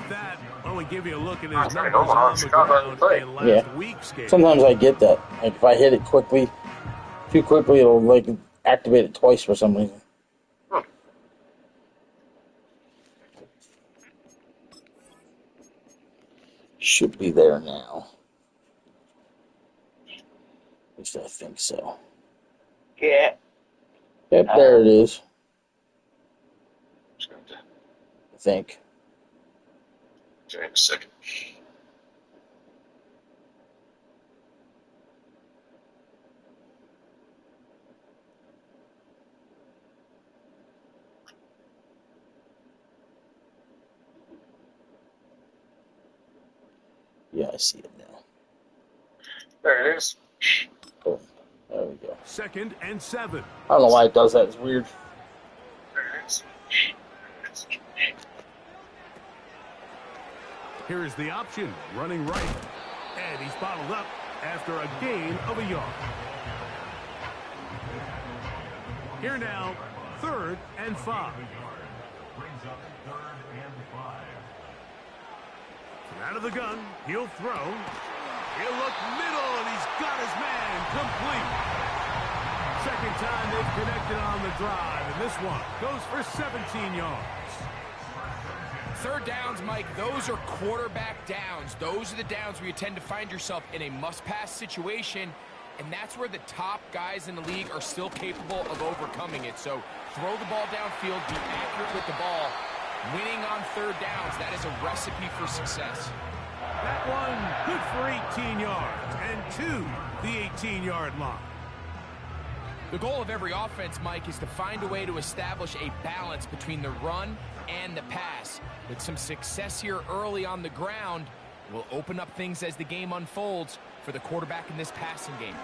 that, only give you a look at his numbers on the ground in last week's game. Sometimes I get that. Like if I hit it quickly, too quickly, it'll like activate it twice for some reason. Should be there now. At least I think so. Yeah. Yep, there it is. I think. Okay, a second. Yeah, I see it now. There it is. Oh, there we go. 2nd and 7. I don't know why it does that. It's weird. There it is. Here is the option, running right. And he's bottled up after a gain of a yard. Here now, 3rd and 5. Out of the gun, he'll throw. He'll look middle, and he's got his man complete. Second time they've connected on the drive, and this one goes for 17 yards. 3rd downs, Mike, those are quarterback downs. Those are the downs where you tend to find yourself in a must-pass situation, and that's where the top guys in the league are still capable of overcoming it. So throw the ball downfield, be accurate with the ball. Winning on 3rd downs, that is a recipe for success. That one good for 18 yards and to the 18-yard line. The goal of every offense, Mike, is to find a way to establish a balance between the run and the pass. With some success here early on the ground, will open up things as the game unfolds for the quarterback in this passing game.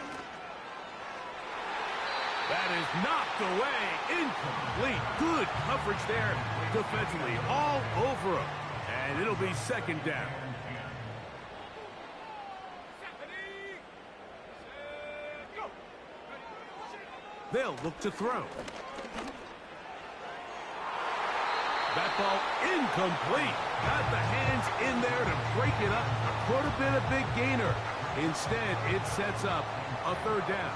That is knocked away, incomplete. Good coverage there defensively, all over him. And it'll be 2nd down. They'll look to throw. That ball incomplete. Got the hands in there to break it up. Could have been a big gainer. Instead, it sets up a 3rd down.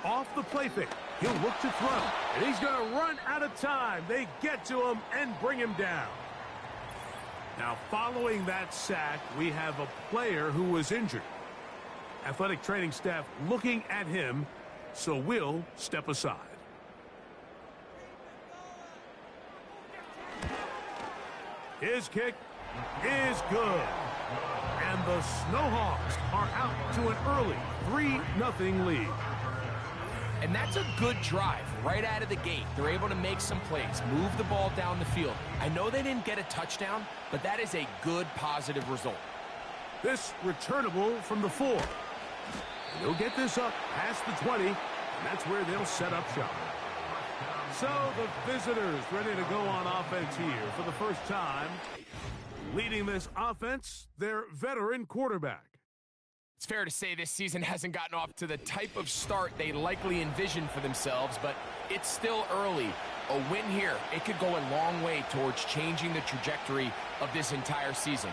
Off the play fake, he'll look to throw, and he's going to run out of time. They get to him and bring him down. Now, following that sack, we have a player who was injured. Athletic training staff looking at him, so we'll step aside. His kick is good. And the Snowhawks are out to an early 3-0 lead. And that's a good drive right out of the gate. They're able to make some plays, move the ball down the field. I know they didn't get a touchdown, but that is a good, positive result. This returnable from the 4. They'll get this up past the 20, and that's where they'll set up shop. So the visitors ready to go on offense here for the first time. Leading this offense, their veteran quarterback. It's fair to say this season hasn't gotten off to the type of start they likely envisioned for themselves, but it's still early. A win here, it could go a long way towards changing the trajectory of this entire season.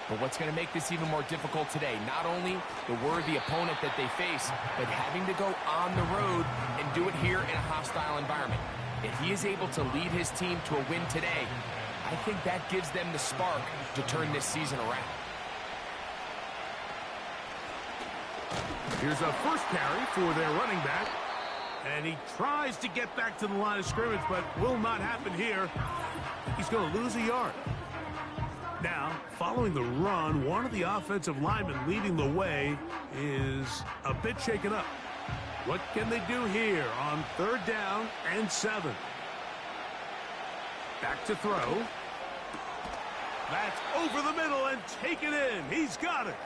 But what's going to make this even more difficult today, not only the worthy opponent that they face, but having to go on the road and do it here in a hostile environment. If he is able to lead his team to a win today, I think that gives them the spark to turn this season around. Here's a first carry for their running back. And he tries to get back to the line of scrimmage, but will not happen here. He's going to lose a yard. Now, following the run, one of the offensive linemen leading the way is a bit shaken up. What can they do here on 3rd down and 7? Back to throw. That's over the middle and taken in. He's got it.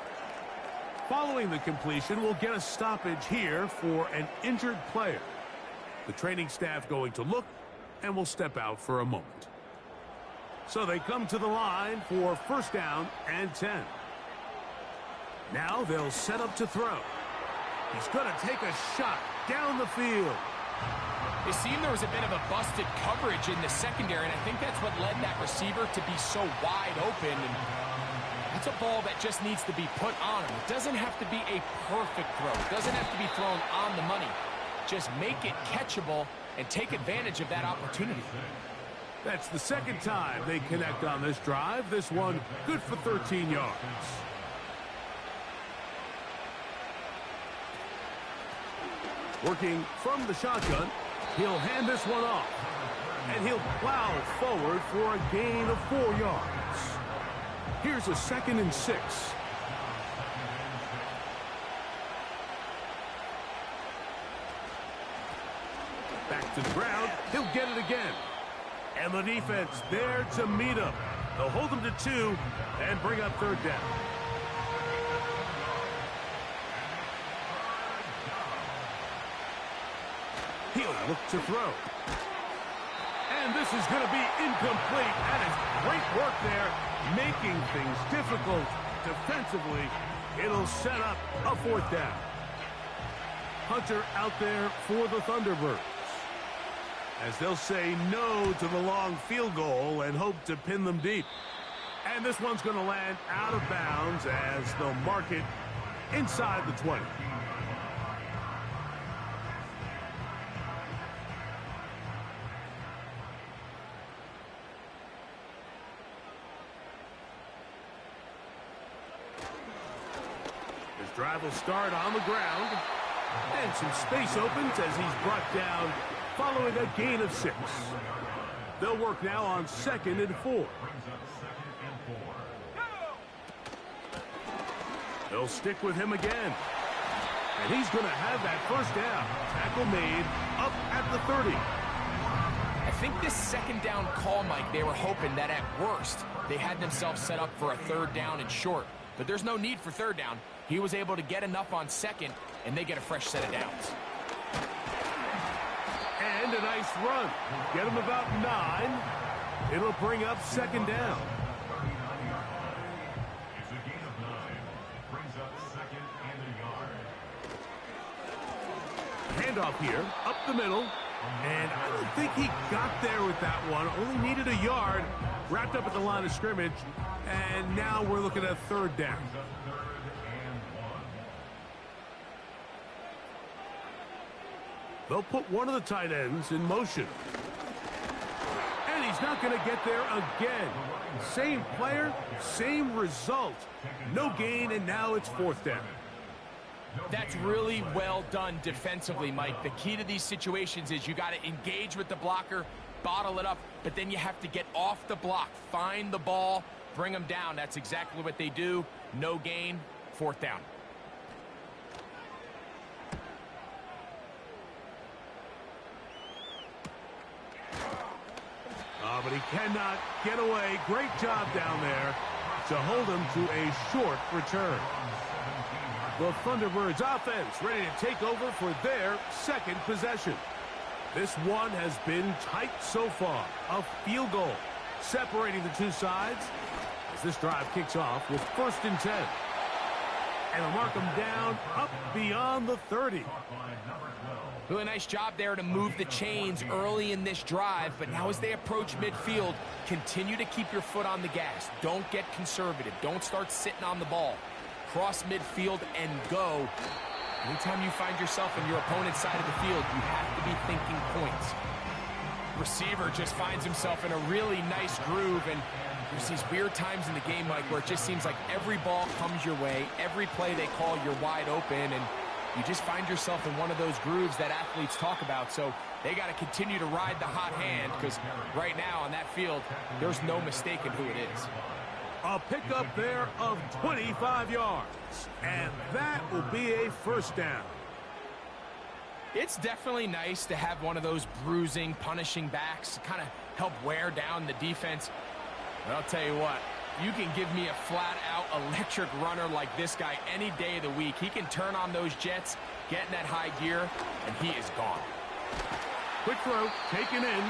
Following the completion, we'll get a stoppage here for an injured player. The training staff going to look, and will step out for a moment. So they come to the line for 1st down and 10. Now they'll set up to throw. He's going to take a shot down the field. It seemed there was a bit of a busted coverage in the secondary, and I think that's what led that receiver to be so wide open. And that's a ball that just needs to be put on him. It doesn't have to be a perfect throw. It doesn't have to be thrown on the money. Just make it catchable and take advantage of that opportunity. That's the second time they connect on this drive. This one good for 13 yards. Working from the shotgun, he'll hand this one off. And he'll plow forward for a gain of 4 yards. Here's a 2nd and 6. Back to the ground. He'll get it again. And the defense there to meet him. They'll hold him to 2 and bring up 3rd down. He'll look to throw. And this is going to be incomplete. That is great work there, making things difficult defensively. It'll set up a 4th down. Hunter out there for the Thunderbirds, as they'll say no to the long field goal and hope to pin them deep. And this one's going to land out of bounds as they'll mark it inside the 20. His drive will start on the ground, and some space opens as he's brought down following a gain of 6. They'll work now on 2nd and 4. They'll stick with him again. And he's going to have that 1st down. Tackle made up at the 30. I think this 2nd down call, Mike, they were hoping that at worst they had themselves set up for a 3rd down and short. But there's no need for 3rd down. He was able to get enough on 2nd, and they get a fresh set of downs. And a nice run. Get him about 9. It'll bring up 2nd down. It's a gain of 9. Brings up 2nd and a yard. Handoff here, up the middle. And I don't think he got there with that one. Only needed a yard. Wrapped up at the line of scrimmage. And now we're looking at 3rd down. They'll put one of the tight ends in motion. And he's not going to get there again. Same player, same result. No gain, and now it's 4th down. That's really well done defensively, Mike. The key to these situations is you got to engage with the blocker, bottle it up, but then you have to get off the block, find the ball, bring them down. That's exactly what they do. No gain, 4th down. But he cannot get away. Great job down there to hold him to a short return. The Thunderbirds offense ready to take over for their 2nd possession. This one has been tight so far. A field goal separating the two sides as this drive kicks off with 1st and 10. And they'll mark them down up beyond the 30. Really nice job there to move the chains early in this drive, but now as they approach midfield, continue to keep your foot on the gas. Don't get conservative. Don't start sitting on the ball. Cross midfield and go. Anytime you find yourself on your opponent's side of the field, you have to be thinking points. Receiver just finds himself in a really nice groove, and there's these weird times in the game, Mike, where it just seems like every ball comes your way, every play they call, you're wide open, and you just find yourself in one of those grooves that athletes talk about. So they got to continue to ride the hot hand, because right now on that field, there's no mistaking who it is. A pickup there of 25 yards. And that will be a 1st down. It's definitely nice to have one of those bruising, punishing backs to kind of help wear down the defense. But I'll tell you what, you can give me a flat-out electric runner like this guy any day of the week. He can turn on those jets, get in that high gear, and he is gone. Quick throw, taken in,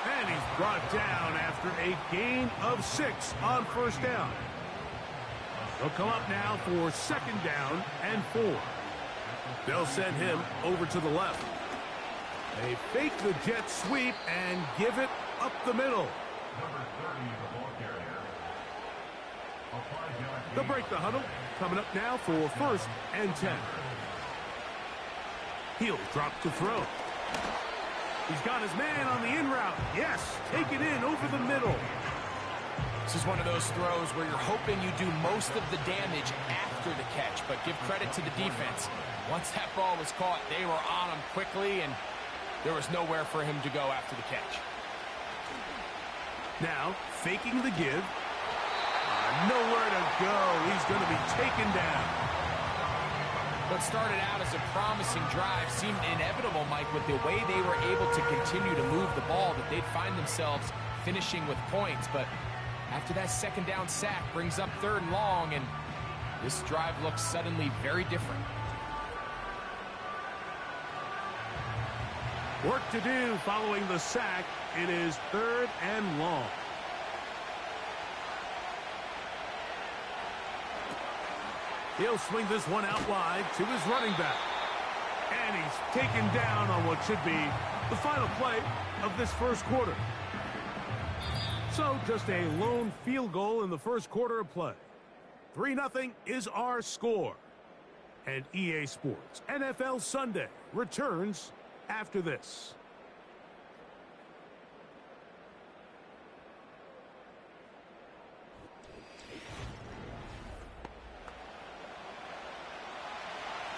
and he's brought down after a gain of 6 on 1st down. They'll come up now for 2nd down and 4. They'll send him over to the left. They fake the jet sweep and give it up the middle. Number 30, the ball carrier. Applied yard They'll break the huddle. Coming up now for first and 10. He'll drop to throw. He's got his man on the in route. Yes, take it in over the middle. This is one of those throws where you're hoping you do most of the damage after the catch, but give credit to the defense. Once that ball was caught, they were on him quickly, and there was nowhere for him to go after the catch. Now, faking the give. Nowhere to go. He's going to be taken down. What started out as a promising drive seemed inevitable, Mike, with the way they were able to continue to move the ball, that they'd find themselves finishing with points. But after that second down sack brings up 3rd and long, and this drive looks suddenly very different. Work to do following the sack. It is 3rd and long. He'll swing this one out wide to his running back. And he's taken down on what should be the final play of this first quarter. So just a lone field goal in the first quarter of play. 3-0 is our score. And EA Sports NFL Sunday returns after this.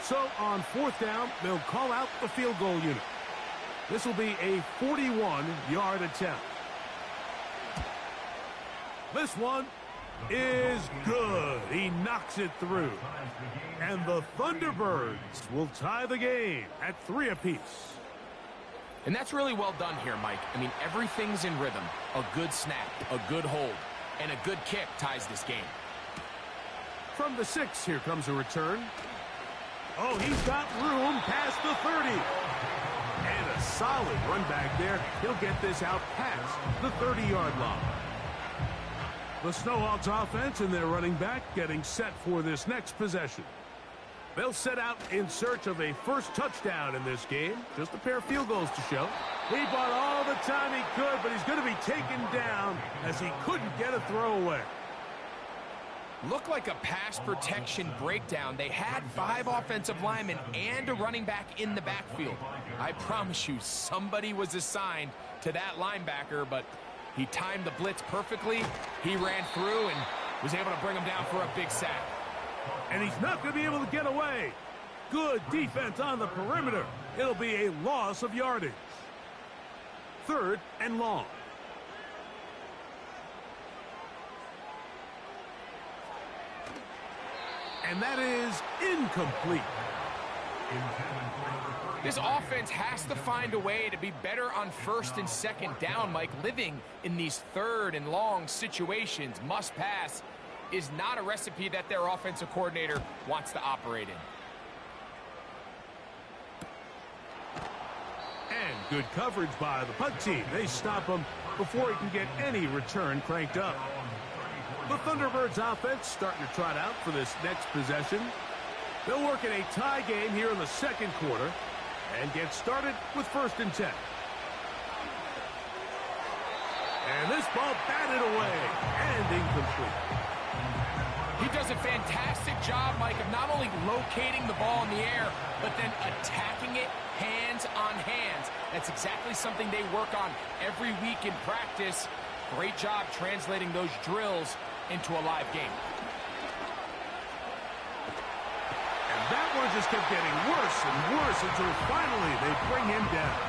So on 4th down, they'll call out the field goal unit. This will be a 41-yard attempt. This one is good. He knocks it through. And the Thunderbirds will tie the game at 3 apiece. And that's really well done here, Mike. I mean, everything's in rhythm. A good snap, a good hold, and a good kick ties this game. From the 6, here comes a return. Oh, he's got room past the 30. And a solid run back there. He'll get this out past the 30-yard line. The Snowhawks offense and their running back getting set for this next possession. They'll set out in search of a first touchdown in this game. Just a pair of field goals to show. He bought all the time he could, but he's going to be taken down as he couldn't get a throwaway. Looked like a pass protection breakdown. They had 5 offensive linemen and a running back in the backfield. I promise you, somebody was assigned to that linebacker, but he timed the blitz perfectly. He ran through and was able to bring him down for a big sack. And he's not going to be able to get away. Good defense on the perimeter. It'll be a loss of yardage. 3rd and long. And that is incomplete. This offense has to find a way to be better on 1st and 2nd down, Mike. Living in these 3rd and long situations, must pass, is not a recipe that their offensive coordinator wants to operate in. And good coverage by the punt team. They stop him before he can get any return cranked up. The Thunderbirds offense starting to trot out for this next possession. They'll work in a tie game here in the 2nd quarter and get started with 1st and 10. And this ball batted away and incomplete. He does a fantastic job, Mike, of not only locating the ball in the air, but then attacking it hands on hands. That's exactly something they work on every week in practice. Great job translating those drills into a live game. And that one just kept getting worse and worse until finally they bring him down.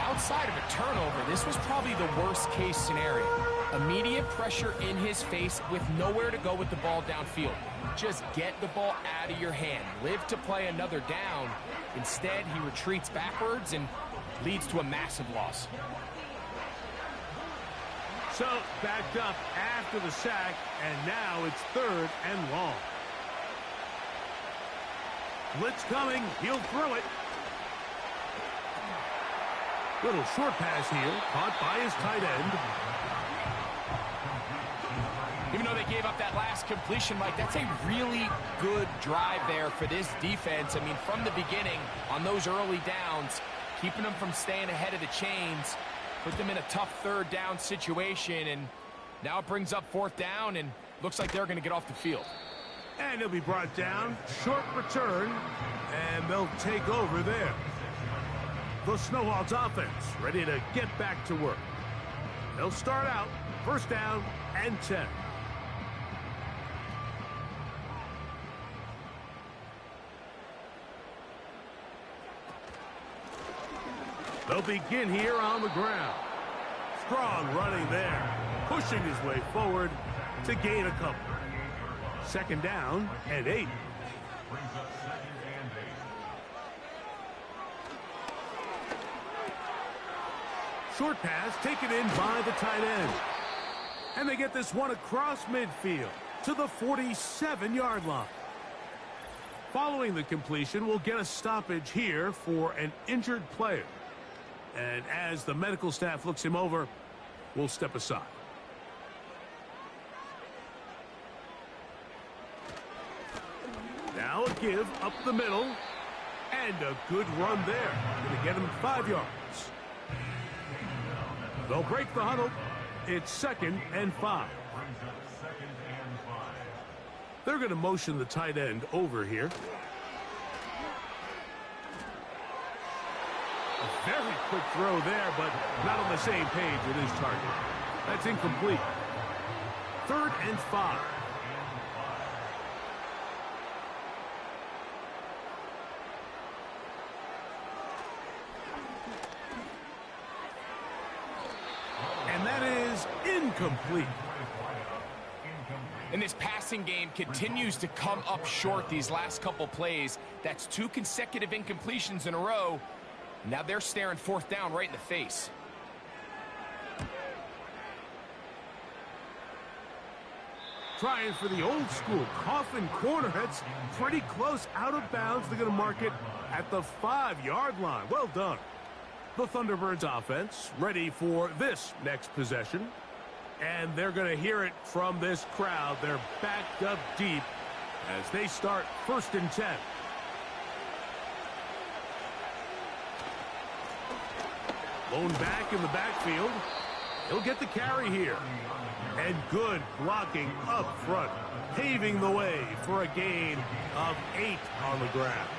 Outside of a turnover, this was probably the worst-case scenario. Immediate pressure in his face with nowhere to go with the ball downfield. Just get the ball out of your hand. Live to play another down. Instead, he retreats backwards and leads to a massive loss. So, backed up after the sack, and now it's 3rd and long. Blitz coming. He'll throw it. Little short pass here, caught by his tight end. Even though they gave up that last completion, Mike, that's a really good drive there for this defense. I mean, from the beginning, on those early downs, keeping them from staying ahead of the chains, put them in a tough third down situation, and now it brings up fourth down, and looks like they're going to get off the field. And he'll be brought down, short return, and they'll take over there. The Snowhawks offense ready to get back to work. They'll start out first down and 10. They'll begin here on the ground. Strong running there, pushing his way forward to gain a couple. Second down and 8. Brings up second and 8. Short pass taken in by the tight end. And they get this one across midfield to the 47-yard line. Following the completion, we'll get a stoppage here for an injured player. And as the medical staff looks him over, we'll step aside. Now a give up the middle. And a good run there. Going to get him 5 yards. They'll break the huddle. It's second and 5. They're going to motion the tight end over here. A very quick throw there, but not on the same page with his target. That's incomplete. Third and 5. And that is incomplete. And this passing game continues to come up short these last couple plays. That's 2 consecutive incompletions in a row. Now they're staring fourth down right in the face. Trying for the old school coffin corner. That's pretty close out of bounds. They're going to mark it at the 5-yard line. Well done. The Thunderbirds offense ready for this next possession. And they're going to hear it from this crowd. They're backed up deep as they start first and 10. Lone back in the backfield. He'll get the carry here. And good blocking up front, paving the way for a gain of 8 on the ground.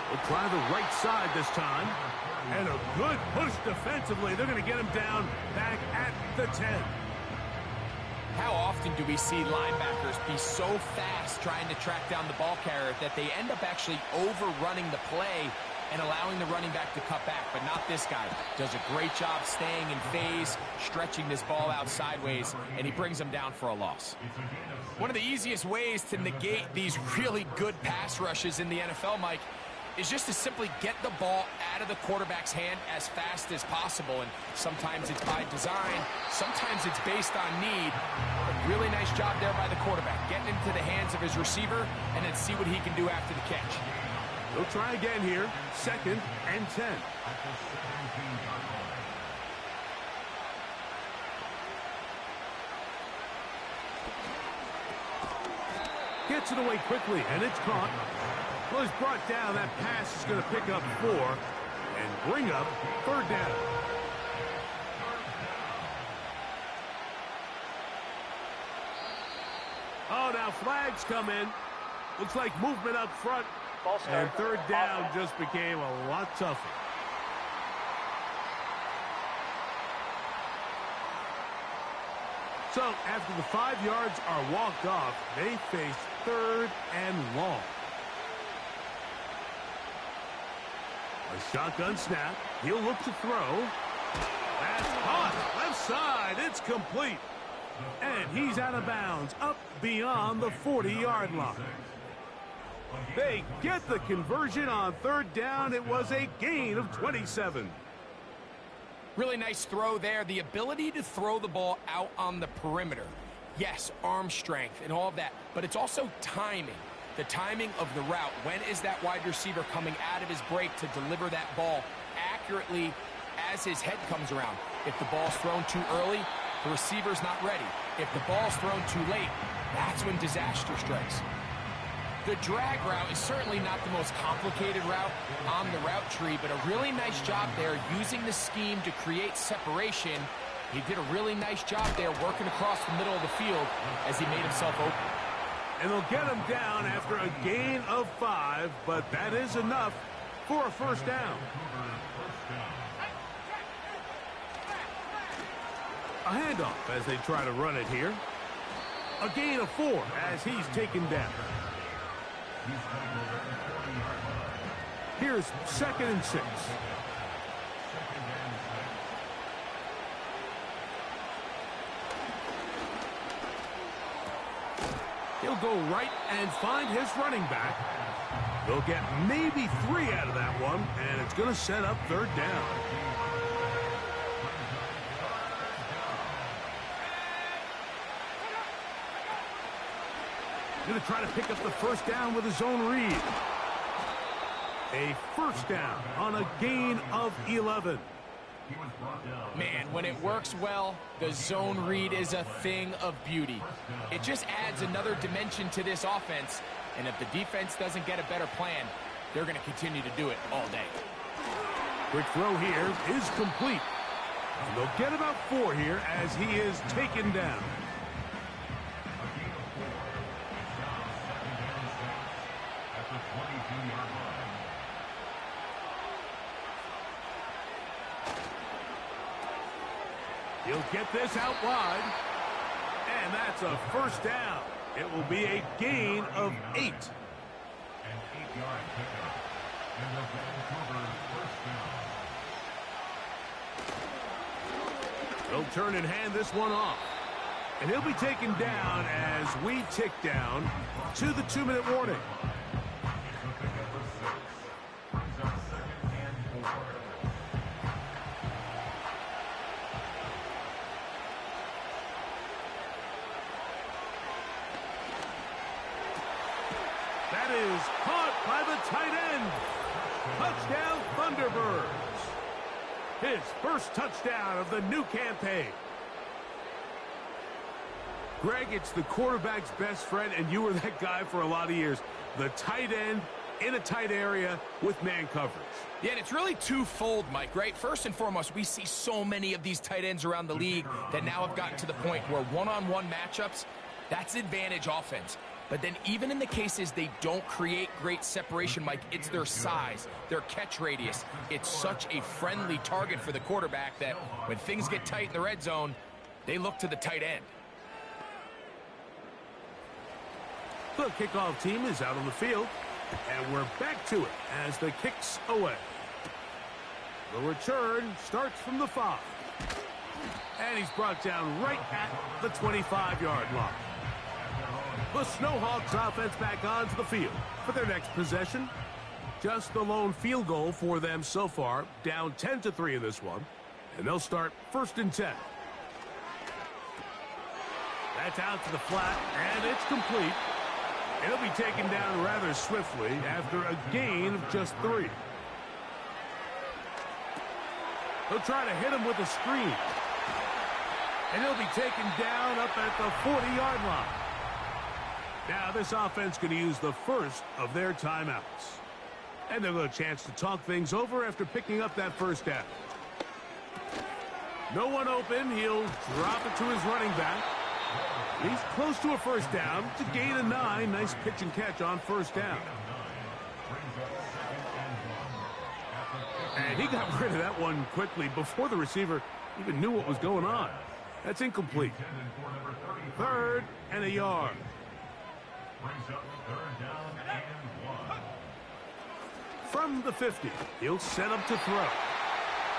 We'll try the right side this time. And a good push defensively. They're going to get him down back at the 10. How often do we see linebackers be so fast trying to track down the ball carrier that they end up actually overrunning the play and allowing the running back to cut back? But not this guy. Does a great job staying in phase, stretching this ball out sideways, and he brings him down for a loss. One of the easiest ways to negate these really good pass rushes in the NFL, Mike, is just to simply get the ball out of the quarterback's hand as fast as possible. And sometimes it's by design, sometimes it's based on need. But really nice job there by the quarterback, getting into the hands of his receiver and then see what he can do after the catch. They'll try again here, second and 10. Gets it away quickly, and it's caught. Well, he's brought down. That pass is going to pick up 4 and bring up third down. Oh, now flags come in. Looks like movement up front. And third down just became a lot tougher. So after the 5 yards are walked off, they face third and long. A shotgun snap. He'll look to throw. That's caught. Left side. It's complete. And he's out of bounds up beyond the 40-yard line. They get the conversion on third down. It was a gain of 27. Really nice throw there. The ability to throw the ball out on the perimeter. Yes, arm strength and all of that, but it's also timing. The timing of the route. When is that wide receiver coming out of his break to deliver that ball accurately as his head comes around? If the ball's thrown too early, the receiver's not ready. If the ball's thrown too late, that's when disaster strikes. The drag route is certainly not the most complicated route on the route tree, but a really nice job there using the scheme to create separation. He did a really nice job there working across the middle of the field as he made himself open. And they'll get him down after a gain of 5, but that is enough for a first down. A handoff as they try to run it here. A gain of 4 as he's taken down. Here's 2nd and 6. He'll go right and find his running back. They'll get maybe 3 out of that one, and it's going to set up 3rd down. Going to try to pick up the first down with his own read. A first down on a gain of 11. Man, when it works well, the zone read is a thing of beauty. It just adds another dimension to this offense, and if the defense doesn't get a better plan, they're going to continue to do it all day. Quick throw here is complete. And they'll get about 4 here as he is taken down. He'll get this out wide. And that's a first down. It will be a gain of 8. An 8-yard pickup. And the Vancouver first down. They'll turn and hand this one off. And he'll be taken down as we tick down to the 2-minute warning. That is caught by the tight end. Touchdown, Thunderbirds. His first touchdown of the new campaign. Greg, it's the quarterback's best friend, and you were that guy for a lot of years. The tight end in a tight area with man coverage. Yeah, and it's really twofold, Mike, right? First and foremost, we see so many of these tight ends around the league that now have gotten to the point where one-on-one matchups, that's advantage offense. But then even in the cases they don't create great separation, Mike, it's their size, their catch radius. It's such a friendly target for the quarterback that when things get tight in the red zone, they look to the tight end. The kickoff team is out on the field, and we're back to it as the kick's away. The return starts from the 5. And he's brought down right at the 25-yard line. The Snowhawks offense back onto the field for their next possession. Just the lone field goal for them so far, down 10-3 in this one. And they'll start 1st and 10. That's out to the flat, and it's complete. It'll be taken down rather swiftly after a gain of just 3. They'll try to hit him with a screen. And he'll be taken down up at the 40-yard line. Now this offense going to use the first of their timeouts. And they'll get a chance to talk things over after picking up that first down. No one open. He'll drop it to his running back. He's close to a first down. It's a gain of 9. Nice pitch and catch on first down. And he got rid of that one quickly before the receiver even knew what was going on. That's incomplete. 3rd and a yard. From the 50, he'll set up to throw.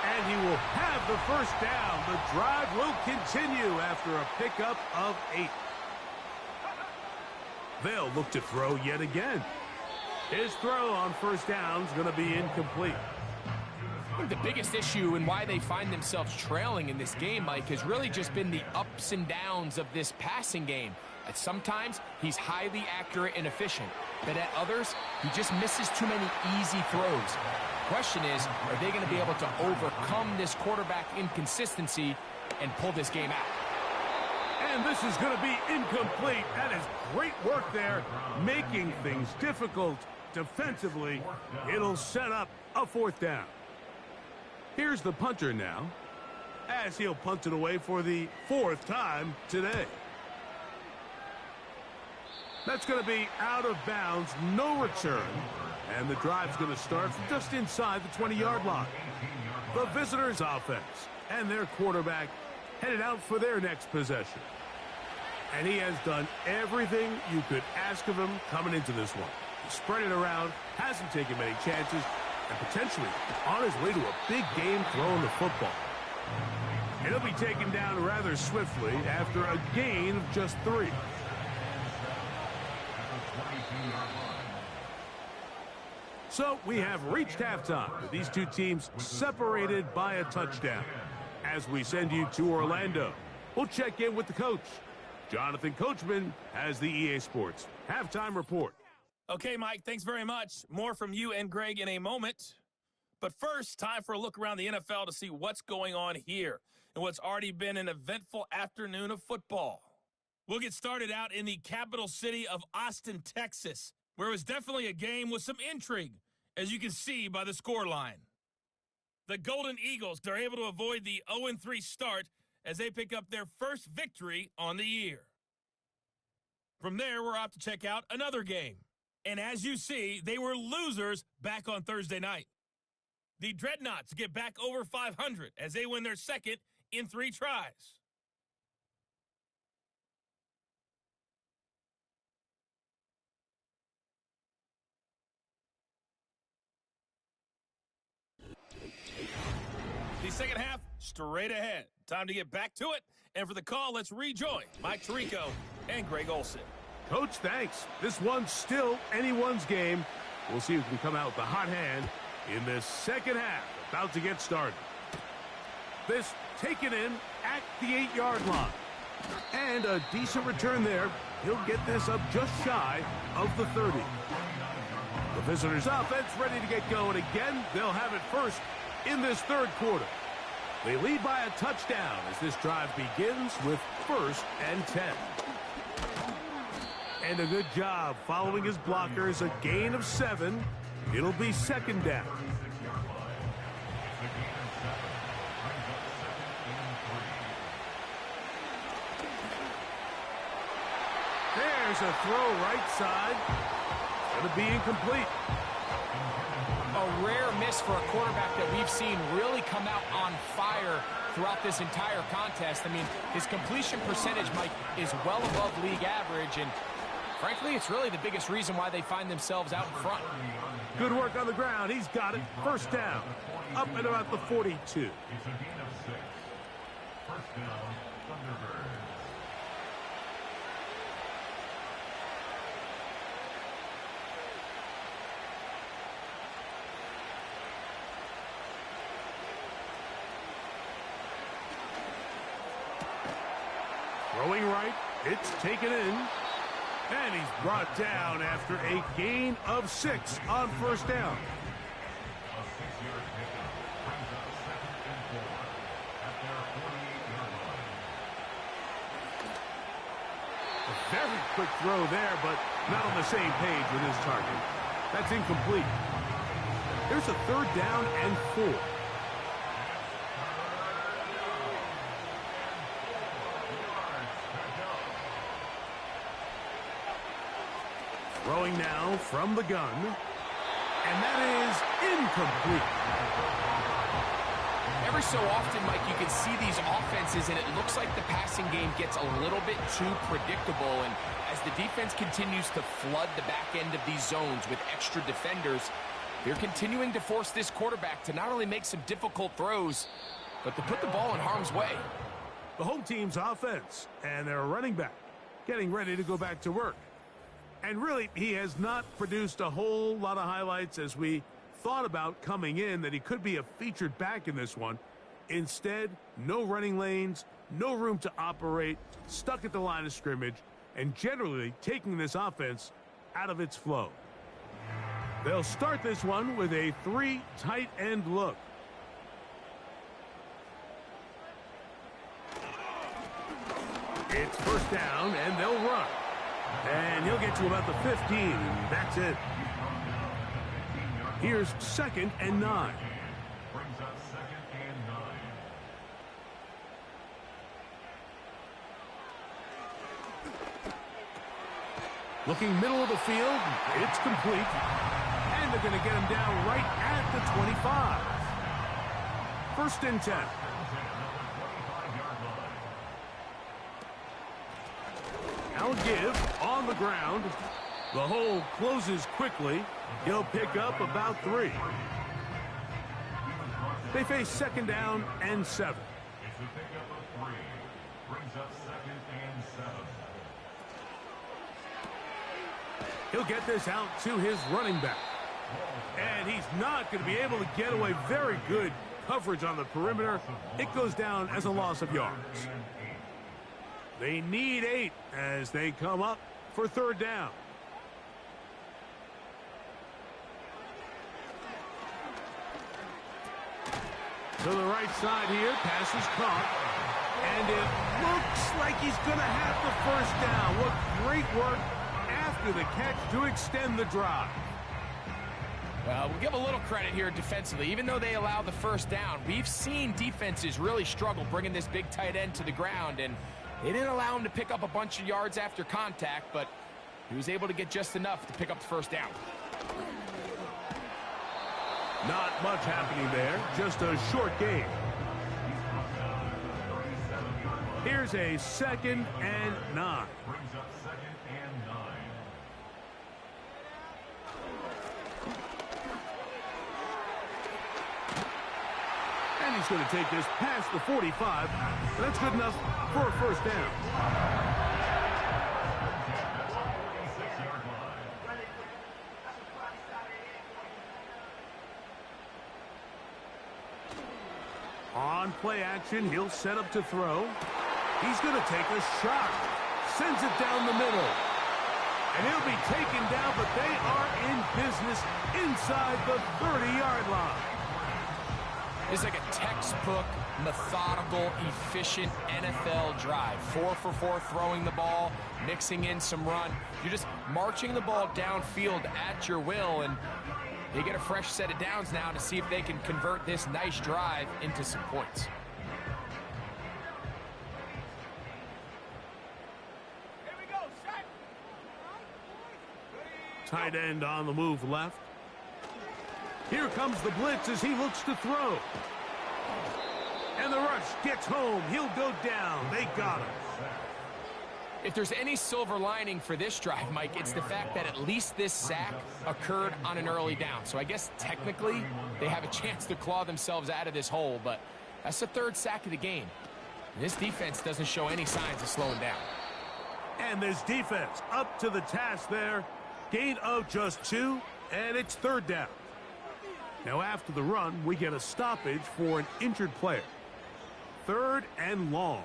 And he will have the first down. The drive will continue after a pickup of 8. They'll look to throw yet again. His throw on first down is going to be incomplete. I think the biggest issue and why they find themselves trailing in this game, Mike, has really just been the ups and downs of this passing game. Sometimes he's highly accurate and efficient, but at others, he just misses too many easy throws. The question is, are they going to be able to overcome this quarterback inconsistency and pull this game out? And this is going to be incomplete. That is great work there, making things difficult defensively. It'll set up a fourth down. Here's the punter now, as he'll punt it away for the fourth time today. That's going to be out of bounds, no return. And the drive's going to start from just inside the 20-yard line. The visitors' offense and their quarterback headed out for their next possession. And he has done everything you could ask of him coming into this one. He spread it around, hasn't taken many chances, and potentially on his way to a big game throwing the football. And he'll be taken down rather swiftly after a gain of just 3. So we have reached halftime with these two teams separated by a touchdown. As we send you to Orlando, we'll check in with the coach. Jonathan Coachman has the EA Sports halftime report. Okay, Mike, thanks very much. More from you and Greg in a moment. But first, time for a look around the NFL to see what's going on here and what's already been an eventful afternoon of football. We'll get started out in the capital city of Austin, Texas, where it was definitely a game with some intrigue, as you can see by the scoreline. The Golden Eagles are able to avoid the 0-3 start as they pick up their first victory on the year. From there, we're off to check out another game. And as you see, they were losers back on Thursday night. The Dreadnoughts get back over 500 as they win their second in 3 tries. The second half, straight ahead. Time to get back to it. And for the call, let's rejoin Mike Tirico and Greg Olson. Coach, thanks. This one's still anyone's game. We'll see who can come out with the hot hand in this second half. About to get started. This taken in at the 8-yard line. And a decent return there. He'll get this up just shy of the 30. The visitors' offense ready to get going again. They'll have it first in this third quarter. They lead by a touchdown as this drive begins with 1st and 10. And a good job following his blockers, a gain of 7. It'll be 2nd down. There's a throw right side. Going to be incomplete. A rare miss for a quarterback that we've seen really come out on fire throughout this entire contest. I mean, his completion percentage, Mike, is well above league average, and frankly, it's really the biggest reason why they find themselves out in front. Good work on the ground. He's got it. 1st down. Up at about the 42. It's a gain of 6. 1st down, Thunderbirds. Throwing right. It's taken in. And he's brought down after a gain of 6 on 1st down. A 6-yard pickup brings up 2nd and 4 at their 48-yard line. A very quick throw there, but not on the same page with his target. That's incomplete. There's a 3rd down and 4. Throwing now from the gun. And that is incomplete. Every so often, Mike, you can see these offenses, and it looks like the passing game gets a little bit too predictable. And as the defense continues to flood the back end of these zones with extra defenders, they're continuing to force this quarterback to not only make some difficult throws, but to put the ball in harm's way. The home team's offense and their running back getting ready to go back to work. And really, he has not produced a whole lot of highlights as we thought about coming in that he could be a featured back in this one. Instead, no running lanes, no room to operate, stuck at the line of scrimmage, and generally taking this offense out of its flow. They'll start this one with a 3 tight end look. It's first down, and they'll run. And he'll get to about the 15, and that's it. Here's 2nd and 9. Brings up 2nd and 9. Looking middle of the field, it's complete. And they're going to get him down right at the 25. 1st and 10. Now give on the ground. The hole closes quickly. He'll pick up about 3. They face 2nd down and 7. It's a pickup of 3. Brings up 2nd and 7. He'll get this out to his running back. And he's not going to be able to get away. Very good coverage on the perimeter. It goes down as a loss of yards. They need 8 as they come up for 3rd down. To the right side here, pass is caught. And it looks like he's going to have the 1st down. What great work after the catch to extend the drive. Well, we'll give a little credit here defensively. Even though they allow the 1st down, we've seen defenses really struggle bringing this big tight end to the ground, and they didn't allow him to pick up a bunch of yards after contact, but he was able to get just enough to pick up the 1st down. Not much happening there, just a short game. Here's a 2nd and 9. Brings up 2nd and 9. And he's going to take this past the 45. That's good enough for a 1st down. 46-yard line. On play action, he'll set up to throw. He's going to take a shot. Sends it down the middle. And he'll be taken down, but they are in business inside the 30-yard line. It's like a textbook, methodical, efficient NFL drive. 4 for 4 throwing the ball, mixing in some run. You're just marching the ball downfield at your will, and they get a fresh set of downs now to see if they can convert this nice drive into some points. Tight end on the move left. Here comes the blitz as he looks to throw. And the rush gets home. He'll go down. They got him. If there's any silver lining for this drive, Mike, it's the fact that at least this sack occurred on an early down. So I guess technically they have a chance to claw themselves out of this hole, but that's the 3rd sack of the game. And this defense doesn't show any signs of slowing down. And this defense up to the task there. Gain of just 2, and it's 3rd down. Now after the run, we get a stoppage for an injured player. 3rd and long.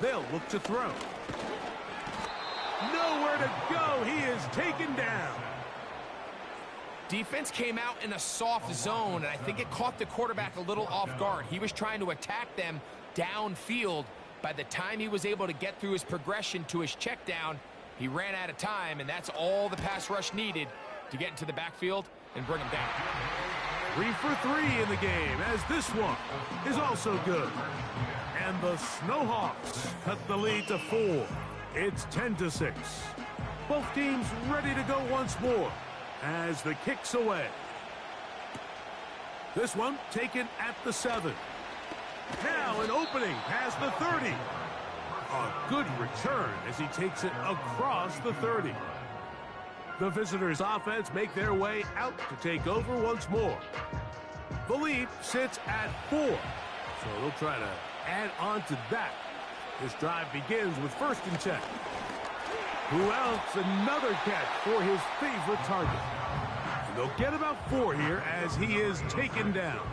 They'll look to throw. Nowhere to go. He is taken down. Defense came out in a soft zone, and I think it caught the quarterback a little off guard. He was trying to attack them downfield. By the time he was able to get through his progression to his check down, he ran out of time, and that's all the pass rush needed to get into the backfield and bring him down. 3 for 3 in the game, as this one is also good. And the Snowhawks cut the lead to 4. It's 10-6. Both teams ready to go once more as the kick's away. This one taken at the 7. Now an opening past the 30. A good return as he takes it across the 30. The visitors' offense make their way out to take over once more. The lead sits at 4, so they'll try to add on to that. This drive begins with 1st and 10. Who else? Another catch for his favorite target. And they'll get about 4 here as he is taken down.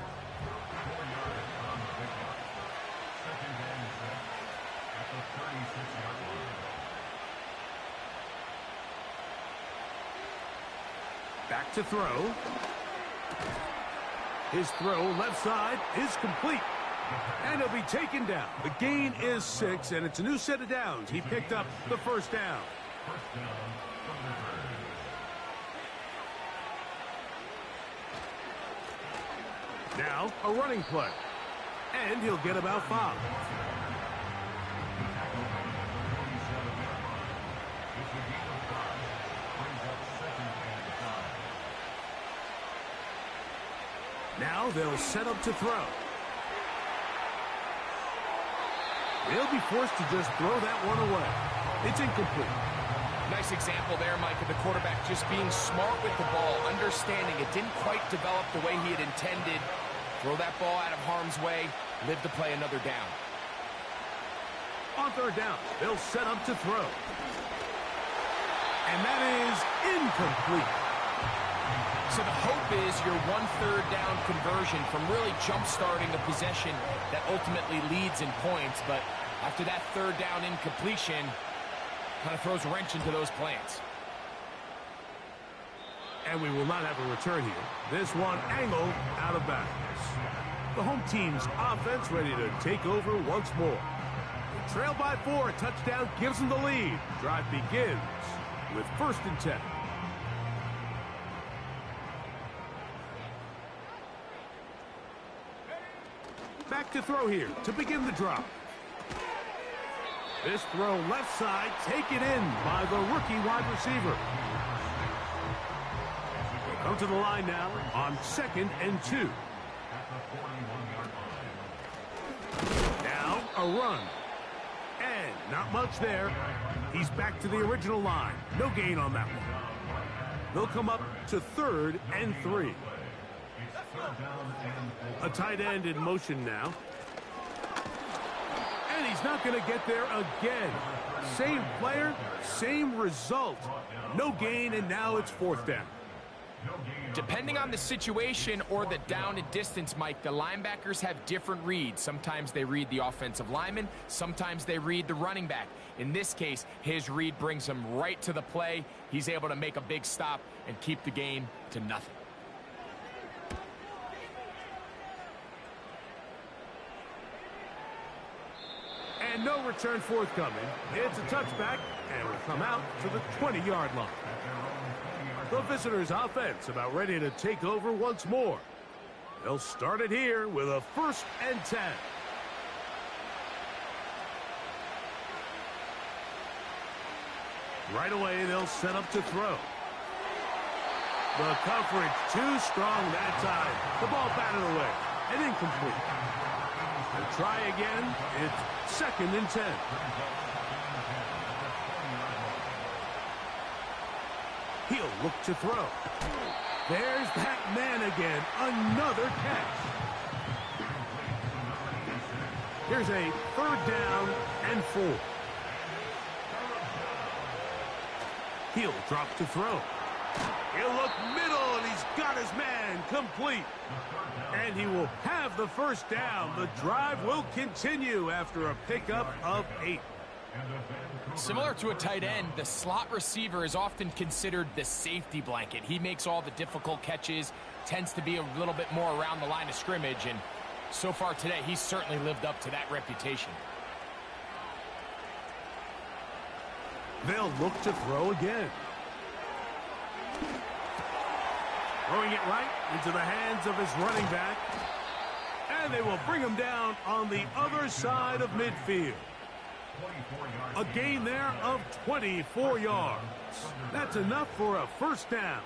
Back to throw. His throw left side is complete. And he'll be taken down. The gain is 6, and it's a new set of downs. He picked up the first down. Now, a running play. And he'll get about 5. Now they'll set up to throw. They'll be forced to just throw that one away. It's incomplete. Nice example there, Mike, of the quarterback just being smart with the ball, understanding it didn't quite develop the way he had intended. Throw that ball out of harm's way, live to play another down. On third down, they'll set up to throw. And that is incomplete. So the hope is your 1/3 down conversion from really jump-starting a possession that ultimately leads in points. But after that third down incompletion, kind of throws a wrench into those plans. And we will not have a return here. This one angled out of bounds. The home team's offense ready to take over once more. Trailed by 4, a touchdown gives them the lead. Drive begins with 1st and 10. Back to throw here to begin the drop. This throw left side, taken in by the rookie wide receiver. They come to the line now on 2nd and 2. Now a run. And not much there. He's back to the original line. No gain on that one. They'll come up to 3rd and 3. A tight end in motion now. And he's not going to get there again. Same player, same result. No gain, and now it's 4th down. Depending on the situation or the down and distance, Mike, the linebackers have different reads. Sometimes they read the offensive lineman. Sometimes they read the running back. In this case, his read brings him right to the play. He's able to make a big stop and keep the gain to nothing. And no return forthcoming. It's a touchback, and will come out to the 20-yard line. The visitors' offense about ready to take over once more. They'll start it here with a 1st and 10. Right away, they'll set up to throw. The coverage too strong that time. The ball batted away and incomplete. They'll try again. It's 2nd and 10. He'll look to throw. There's that man again. Another catch. Here's a 3rd down and 4. He'll drop to throw. He'll look middle, and he's got his man complete. And he will have the 1st down. The drive will continue after a pickup of 8. Similar to a tight end, the slot receiver is often considered the safety blanket. He makes all the difficult catches, tends to be a little bit more around the line of scrimmage, and so far today, he's certainly lived up to that reputation. They'll look to throw again. Throwing it right into the hands of his running back. And they will bring him down on the other side of midfield. A gain there of 24 yards. That's enough for a 1st down.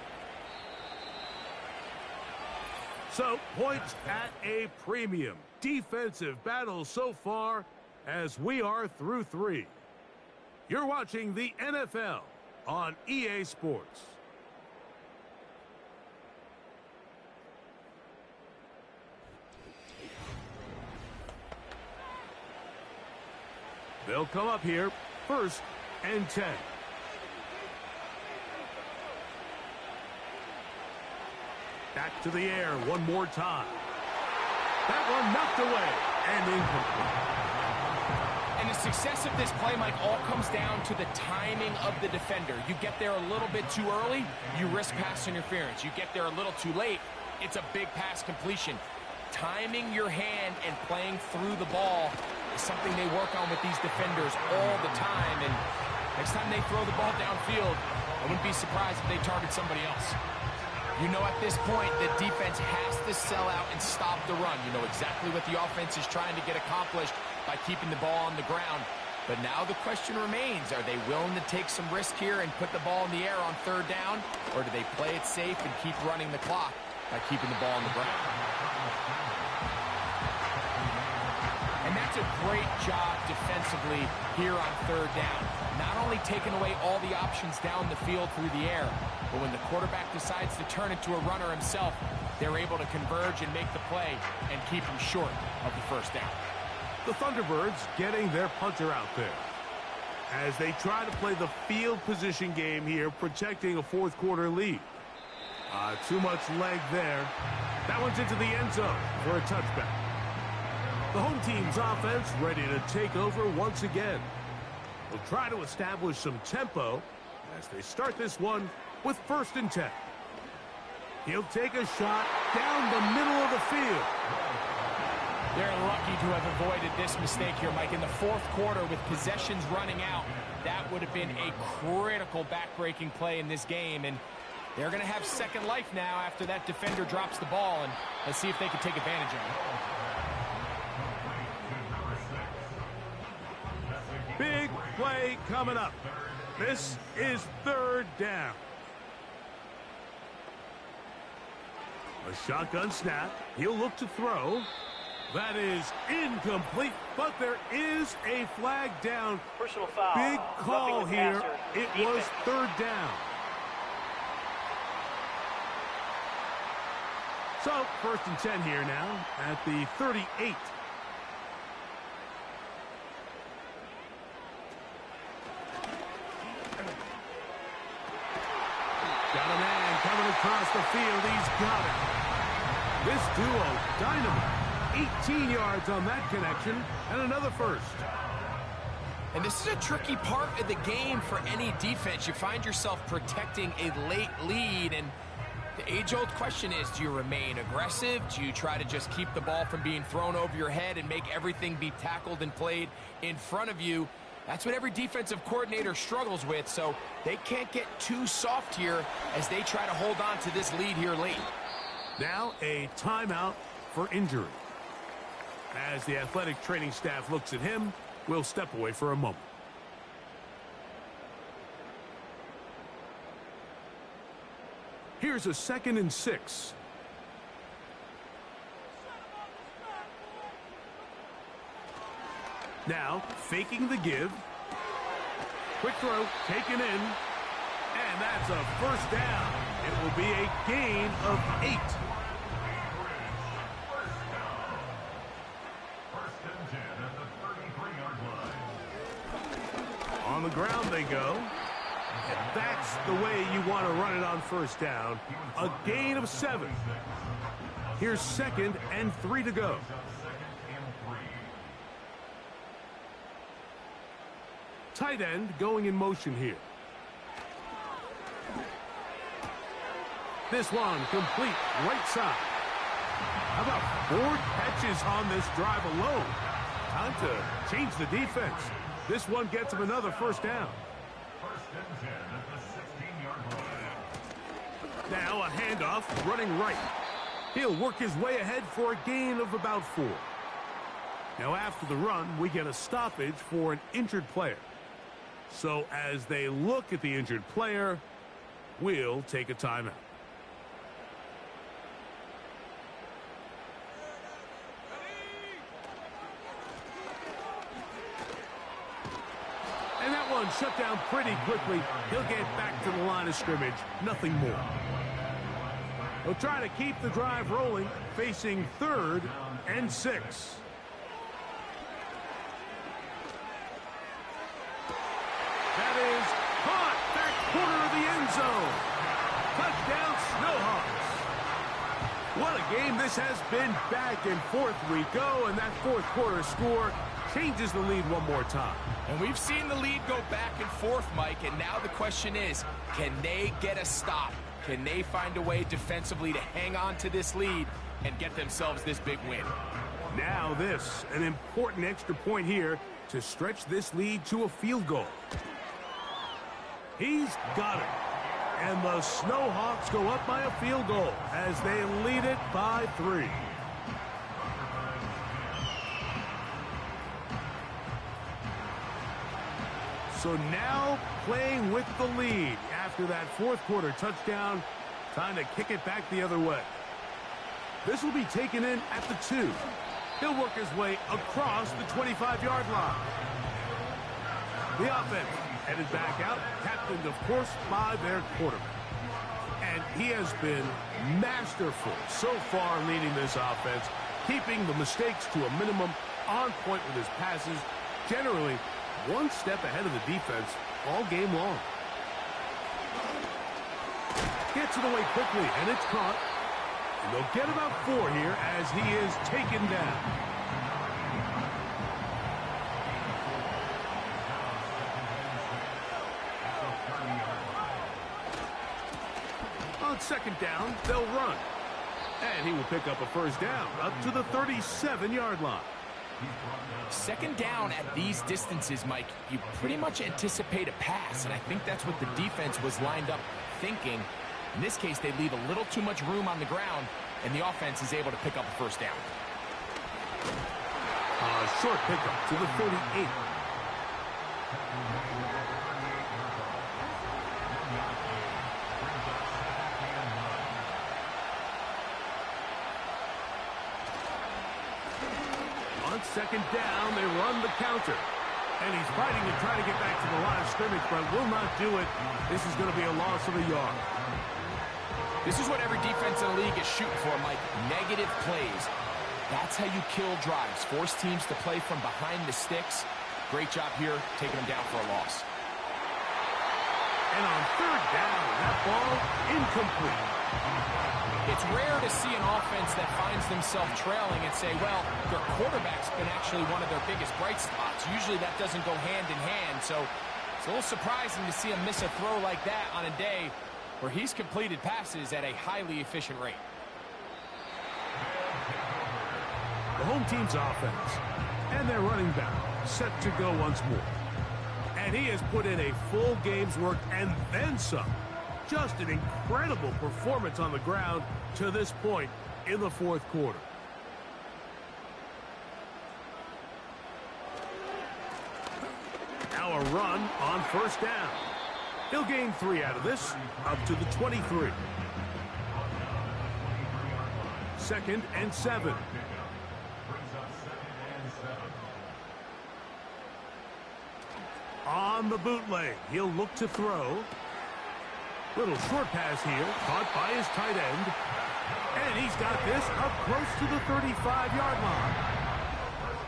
So, points at a premium. Defensive battle so far as we are through 3. You're watching the NFL on EA Sports. They'll come up here, 1st and 10. Back to the air one more time. That one knocked away and incomplete. And the success of this play, Mike, all comes down to the timing of the defender. You get there a little bit too early, you risk pass interference. You get there a little too late, It's a big pass completion. Timing your hand and playing through the ball is something they work on with these defenders all the time. And next time they throw the ball downfield, I wouldn't be surprised if they target somebody else. You know at this point the defense has to sell out and stop the run. You know exactly what the offense is trying to get accomplished by keeping the ball on the ground. But now the question remains, are they willing to take some risk here and put the ball in the air on third down? Or do they play it safe and keep running the clock by keeping the ball on the ground? And that's a great job defensively here on third down. Not only taking away all the options down the field through the air, but when the quarterback decides to turn it to a runner himself, they're able to converge and make the play and keep him short of the first down. The Thunderbirds getting their punter out there as they try to play the field position game here, protecting a fourth quarter lead. Too much leg there. That one's into the end zone for a touchback. The home team's offense ready to take over once again. Will try to establish some tempo as they start this one with 1st and 10. He'll take a shot down the middle of the field. They're lucky to have avoided this mistake here, Mike. In the fourth quarter with possessions running out, that would have been a critical back-breaking play in this game. And they're going to have second life now after that defender drops the ball. And let's see if they can take advantage of it. Big play coming up. This is 3rd down. A shotgun snap. He'll look to throw. That is incomplete, but there is a flag down. Personal foul. Big call here. Passer. It was 3rd down. So, 1st and 10 here now at the 38. Got a man coming across the field. He's got it. This duo, dynamite. 18 yards on that connection, and another first. And this is a tricky part of the game for any defense. You find yourself protecting a late lead, and the age-old question is, do you remain aggressive? Do you try to just keep the ball from being thrown over your head and make everything be tackled and played in front of you? That's what every defensive coordinator struggles with, so they can't get too soft here as they try to hold on to this lead here late. Now a timeout for injury. As the athletic training staff looks at him, we'll step away for a moment. Here's a 2nd and 6. Now, faking the give. Quick throw, taken in. And that's a first down. It will be a gain of 8. On the ground they go. And that's the way you want to run it on first down. A gain of 7. Here's 2nd and 3 to go. Tight end going in motion here. This one complete right side. How about 4 catches on this drive alone? Time to change the defense. This one gets him another first down. 1st and 10 at the 16-yard line. Now a handoff running right. He'll work his way ahead for a gain of about 4. Now after the run, we get a stoppage for an injured player. So as they look at the injured player, we'll take a timeout. And that one shut down pretty quickly. He'll get back to the line of scrimmage. Nothing more. He'll try to keep the drive rolling, facing 3rd and 6. That is caught back corner of the end zone. Touchdown, Snowhawks. What a game this has been. Back and forth we go, and that fourth quarter score changes the lead one more time. And we've seen the lead go back and forth, Mike, and now the question is, can they get a stop? Can they find a way defensively to hang on to this lead and get themselves this big win? Now this, an important extra point here to stretch this lead to a field goal. He's got it. And the Snowhawks go up by a field goal as they lead it by 3. So now playing with the lead after that fourth quarter touchdown, trying to kick it back the other way. This will be taken in at the 2. He'll work his way across the 25-yard line. The offense headed back out, captained, of course, by their quarterback. And he has been masterful so far leading this offense, keeping the mistakes to a minimum, on point with his passes, generally one step ahead of the defense all game long. Gets it away quickly, and it's caught. And they'll get about 4 here as he is taken down. On second down, they'll run. And he will pick up a first down up to the 37-yard line. Second down at these distances, Mike, you pretty much anticipate a pass, and I think that's what the defense was lined up thinking. In this case, they leave a little too much room on the ground, and the offense is able to pick up a first down. Short pickup to the 38. On second down, they run the counter. And he's fighting to try to get back to the line of scrimmage, but will not do it. This is going to be a loss of a yard. This is what every defense in the league is shooting for, Mike. Negative plays. That's how you kill drives. Force teams to play from behind the sticks. Great job here, taking them down for a loss. And on third down, that ball incomplete. It's rare to see an offense that finds themselves trailing and say, well, their quarterback's been actually one of their biggest bright spots. Usually that doesn't go hand in hand, so it's a little surprising to see him miss a throw like that on a day where he's completed passes at a highly efficient rate. The home team's offense and their running back set to go once more. And he has put in a full game's work and then some. Just an incredible performance on the ground to this point in the fourth quarter. Now a run on first down. He'll gain 3 out of this, up to the 23. 2nd and 7. On the bootleg, he'll look to throw. Little short pass here, caught by his tight end. And he's got this up close to the 35-yard line.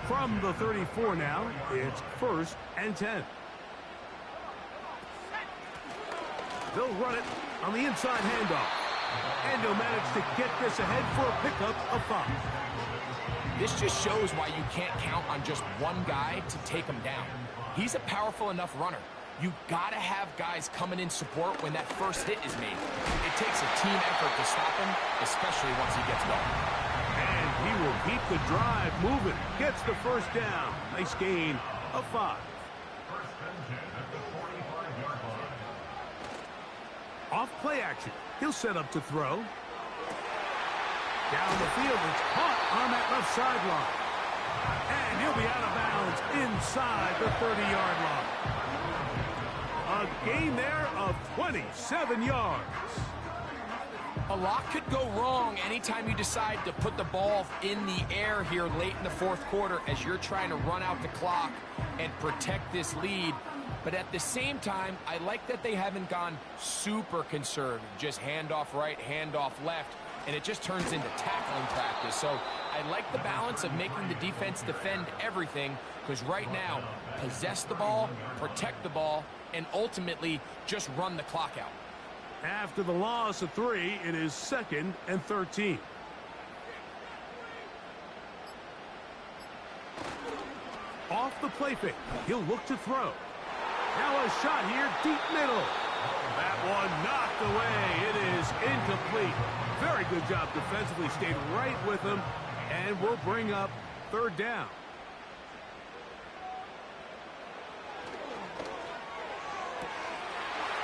From the 34 now, it's 1st and 10. They'll run it on the inside handoff. And he'll manage to get this ahead for a pickup of 5. This just shows why you can't count on just one guy to take him down. He's a powerful enough runner. You gotta have guys coming in support when that first hit is made. It takes a team effort to stop him, especially once he gets going. And he will keep the drive moving. Gets the first down. Nice gain of 5. Off play action. He'll set up to throw. Down the field, it's caught on that left sideline. And he'll be out of bounds inside the 30-yard line. A gain there of 27 yards. A lot could go wrong anytime you decide to put the ball in the air here late in the fourth quarter as you're trying to run out the clock and protect this lead. But at the same time, I like that they haven't gone super conservative, just handoff right, handoff left, and it just turns into tackling practice. So I like the balance of making the defense defend everything, because right now, possess the ball, protect the ball, and ultimately just run the clock out. After the loss of 3, it is 2nd and 13. Off the play fake, he'll look to throw. Now a shot here, deep middle. That one knocked away. It is incomplete. Very good job defensively. Stayed right with him, and will bring up third down.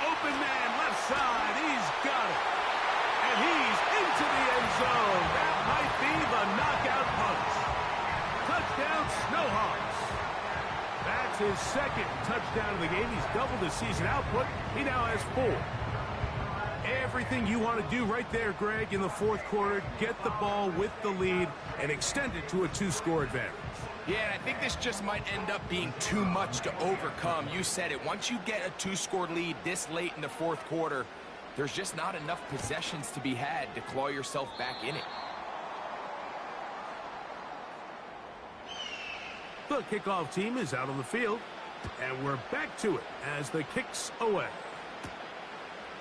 Open man, left side. He's got it. And he's into the end zone. That might be the knockout punch. Touchdown, Snowhawks. That's his second touchdown of the game. He's doubled his season output. He now has 4. Everything you want to do right there, Greg, in the fourth quarter. Get the ball with the lead and extend it to a 2-score advantage. Yeah, and I think this just might end up being too much to overcome. You said it. Once you get a 2-score lead this late in the fourth quarter, there's just not enough possessions to be had to claw yourself back in it. The kickoff team is out on the field, and we're back to it as the kick's away.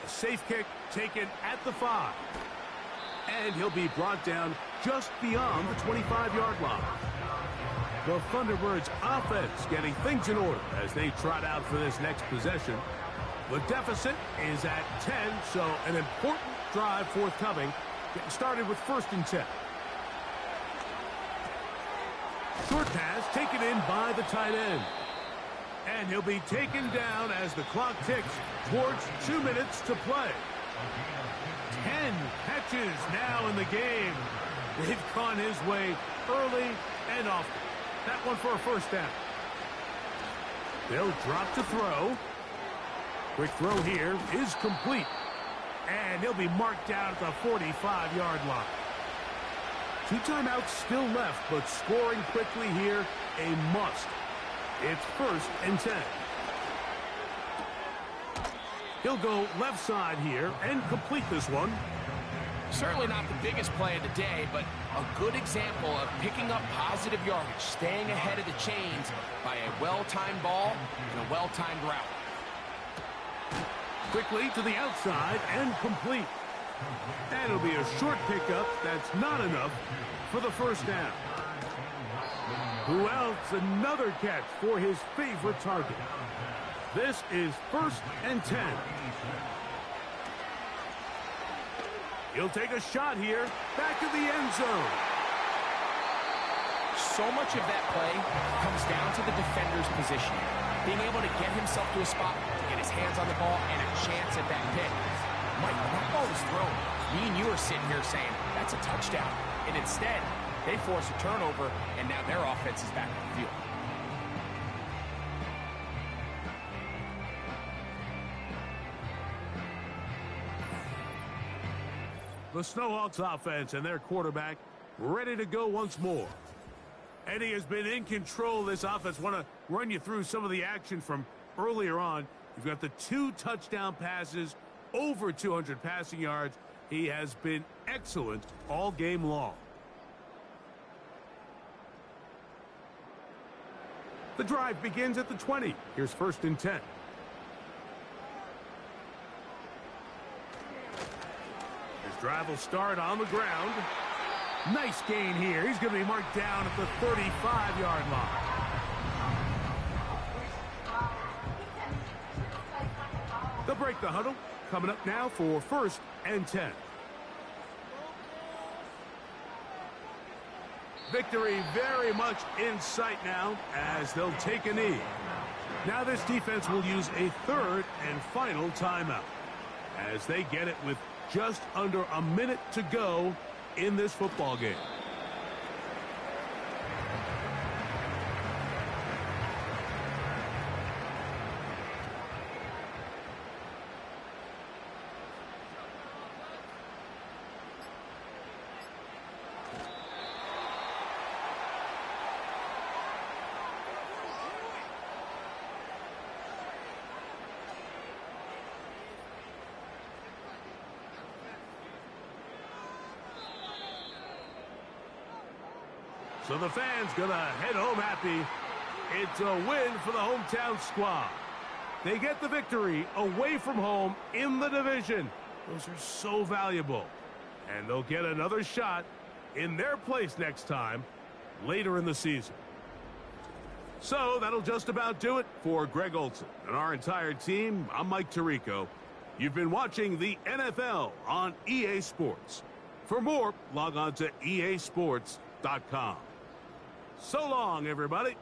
A safe kick taken at the 5. And he'll be brought down just beyond the 25-yard line. The Thunderbirds offense getting things in order as they trot out for this next possession. The deficit is at 10, so an important drive forthcoming. Getting started with 1st and 10. Short pass taken in by the tight end. And he'll be taken down as the clock ticks towards 2 minutes to play. 10 catches now in the game. They've gone his way early and often. That one for a first down. They'll drop to throw. Quick throw here is complete. And he'll be marked down at the 45-yard line. 2 timeouts still left, but scoring quickly here, a must. It's 1st and 10. He'll go left side here and complete this one. Certainly not the biggest play of the day, but a good example of picking up positive yardage, staying ahead of the chains by a well-timed ball and a well-timed route. Quickly to the outside and complete. And it'll be a short pickup. That's not enough for the first down. Who else? Another catch for his favorite target. This is 1st and 10. He'll take a shot here. Back of the end zone. So much of that play comes down to the defender's position. Being able to get himself to a spot, to get his hands on the ball, and a chance at that pick. Mike, when that ball was thrown, me and you are sitting here saying, that's a touchdown. And instead, they force a turnover, and now their offense is back on the field. The Snowhawks offense and their quarterback ready to go once more. Eddie has been in control of this offense. Want to run you through some of the action from earlier on. You've got the 2 touchdown passes, over 200 passing yards. He has been excellent all game long. The drive begins at the 20. Here's 1st and 10. His drive will start on the ground. Nice gain here. He's going to be marked down at the 35-yard line. They'll break the huddle. Coming up now for 1st and 10. Victory very much in sight now as they'll take a knee. Now this defense will use a 3rd and final timeout as they get it with just under a minute to go in this football game. So the fans gonna head home happy. It's a win for the hometown squad. They get the victory away from home in the division. Those are so valuable. And they'll get another shot in their place next time later in the season. So that'll just about do it for Greg Olson and our entire team. I'm Mike Tirico. You've been watching the NFL on EA Sports. For more, log on to easports.com. So long, everybody.